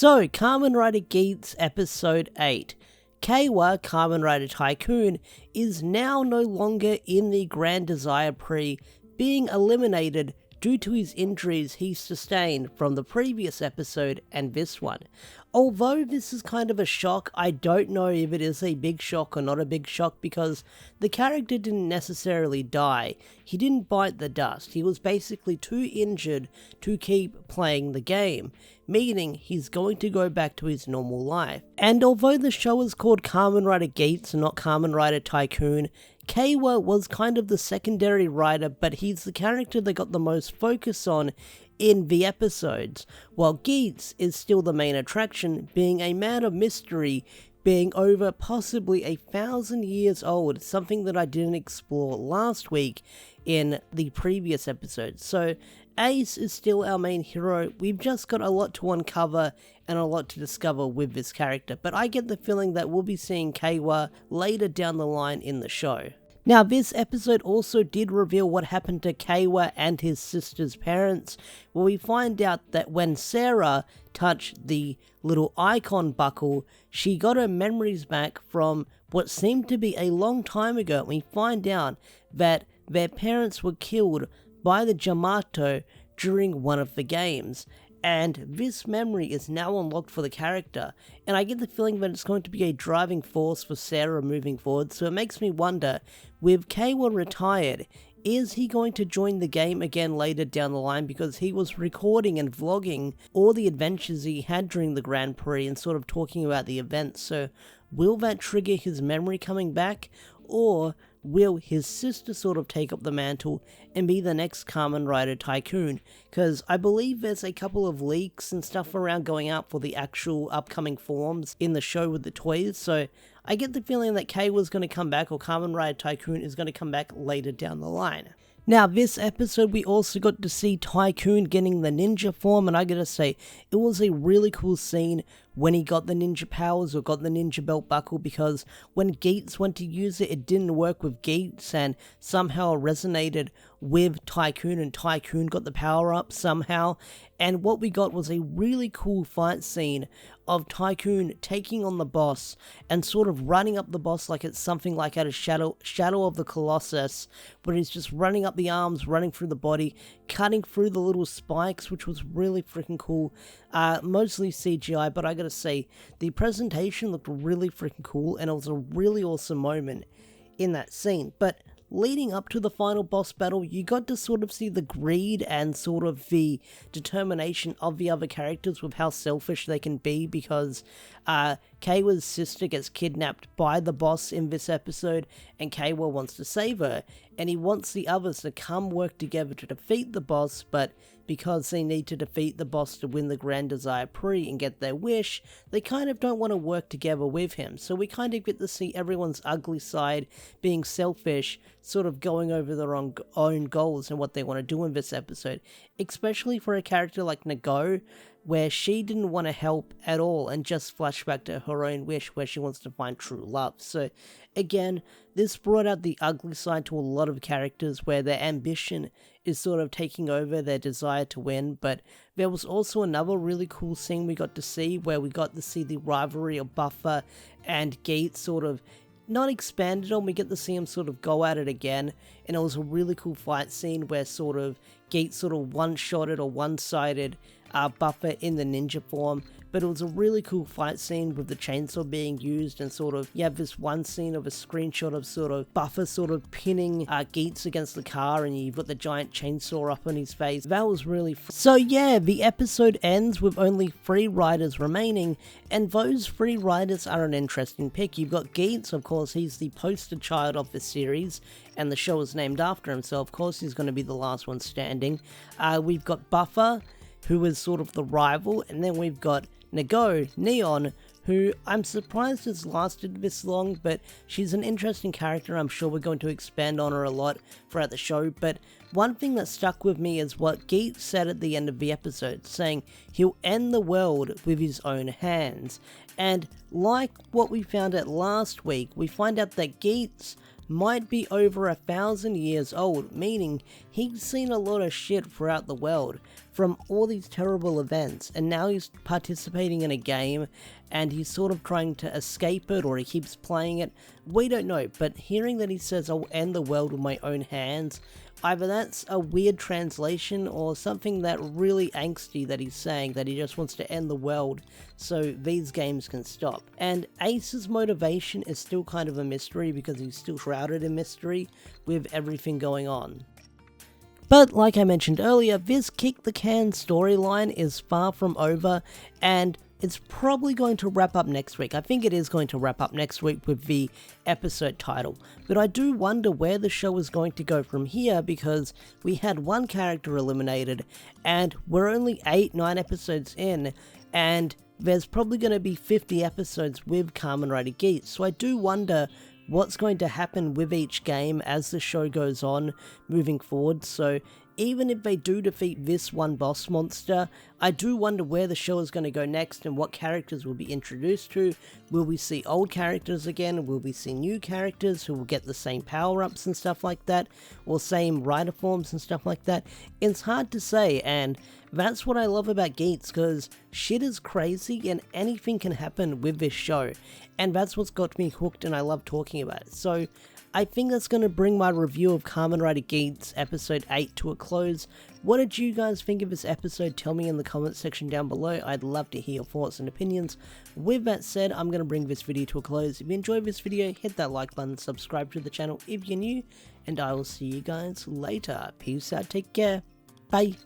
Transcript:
So, Kamen Rider Geats Episode 8. Keiwa, Kamen Rider Tycoon, is now no longer in the Grand Desire Prix, being eliminated due to his injuries he sustained from the previous episode and this one. Although this is kind of a shock, I don't know if it is a big shock or not a big shock because the character didn't necessarily die. He didn't bite the dust. He was basically too injured to keep playing the game, meaning he's going to go back to his normal life. And although the show is called Kamen Rider Geats and not Kamen Rider Tycoon, Keiwa was kind of the secondary rider, but he's the character that got the most focus on in the episodes, while Geats is still the main attraction, being a man of mystery, being over possibly 1,000 years old, something that I didn't explore last week in the previous episode. So Ace is still our main hero. We've just got a lot to uncover and a lot to discover with this character, but I get the feeling that we'll be seeing Keiwa later down the line in the show. Now, this episode also did reveal what happened to Keiwa and his sister's parents, where we find out that when Sarah touched the little icon buckle, she got her memories back from what seemed to be a long time ago, and we find out that their parents were killed by the Yamato during one of the games. And this memory is now unlocked for the character, and I get the feeling that it's going to be a driving force for Sarah moving forward, so it makes me wonder, with Keiwa retired, is he going to join the game again later down the line, because he was recording and vlogging all the adventures he had during the Grand Prix and sort of talking about the events, so will that trigger his memory coming back, or will his sister sort of take up the mantle and be the next Kamen Rider Tycoon? Because I believe there's a couple of leaks and stuff around going out for the actual upcoming forms in the show with the toys, so I get the feeling that Keiwa's going to come back, or Kamen Rider Tycoon is going to come back later down the line. Now, this episode we also got to see Tycoon getting the ninja form, and I gotta say, it was a really cool scene when he got the ninja powers or got the ninja belt buckle, because when Geats went to use it, it didn't work with Geats and somehow resonated with Tycoon, and Tycoon got the power up somehow. And what we got was a really cool fight scene of Tycoon taking on the boss and sort of running up the boss like it's something like out of Shadow of the Colossus, where he's just running up the arms, running through the body, cutting through the little spikes, which was really freaking cool. Mostly CGI, but I gotta say, the presentation looked really freaking cool, and it was a really awesome moment in that scene. But leading up to the final boss battle, you got to sort of see the greed and sort of the determination of the other characters with how selfish they can be, because Keiwa's sister gets kidnapped by the boss in this episode, and Keiwa wants to save her, and he wants the others to come work together to defeat the boss, but because they need to defeat the boss to win the Grand Desire Prix and get their wish, they kind of don't want to work together with him. So we kind of get to see everyone's ugly side, being selfish, sort of going over their own goals and what they want to do in this episode. Especially for a character like Nago, where she didn't want to help at all and just flash back to her own wish where she wants to find true love. So again, this brought out the ugly side to a lot of characters where their ambition is sort of taking over their desire to win. But there was also another really cool scene we got to see where we got to see the rivalry of Buffer and Geats sort of not expanded on. We get to see him sort of go at it again, and it was a really cool fight scene where sort of Geats sort of one-shotted or one-sided Buffer in the ninja form, but it was a really cool fight scene with the chainsaw being used, and sort of you have this one scene of a screenshot of sort of Buffer sort of pinning Geats against the car, and you've got the giant chainsaw up on his face. That was really so yeah, the episode ends with only 3 riders remaining, and those 3 riders are an interesting pick. You've got Geats, of course, he's the poster child of the series, and the show is named after him, so of course he's going to be the last one standing. We've got Buffer, who is sort of the rival, and then we've got Nago, Neon, who I'm surprised has lasted this long, but she's an interesting character. I'm sure we're going to expand on her a lot throughout the show, but one thing that stuck with me is what Geats said at the end of the episode, saying he'll end the world with his own hands. And like what we found out last week, we find out that Geats might be over 1,000 years old, meaning he's seen a lot of shit throughout the world from all these terrible events, and now he's participating in a game and he's sort of trying to escape it, or he keeps playing it. We don't know, but hearing that he says, "I'll end the world with my own hands," either that's a weird translation or something that really angsty that he's saying, that he just wants to end the world so these games can stop. And Ace's motivation is still kind of a mystery because he's still shrouded in mystery with everything going on. But like I mentioned earlier, this kick the can storyline is far from over, and it's probably going to wrap up next week. I think it is going to wrap up next week with the episode title. But I do wonder where the show is going to go from here, because we had one character eliminated and we're only 8-9 episodes in, and there's probably going to be 50 episodes with Kamen Rider Geats. So I do wonder what's going to happen with each game as the show goes on moving forward. So even if they do defeat this one boss monster, I do wonder where the show is going to go next and what characters will be introduced to. Will we see old characters again? Will we see new characters who will get the same power-ups and stuff like that? Or same rider forms and stuff like that? It's hard to say, and that's what I love about Geats, because shit is crazy and anything can happen with this show. And that's what's got me hooked, and I love talking about it. So I think that's going to bring my review of Kamen Rider Geats episode 8 to a close. What did you guys think of this episode? Tell me in the comments section down below. I'd love to hear your thoughts and opinions. With that said, I'm going to bring this video to a close. If you enjoyed this video, hit that like button, subscribe to the channel if you're new, and I will see you guys later. Peace out, take care, bye.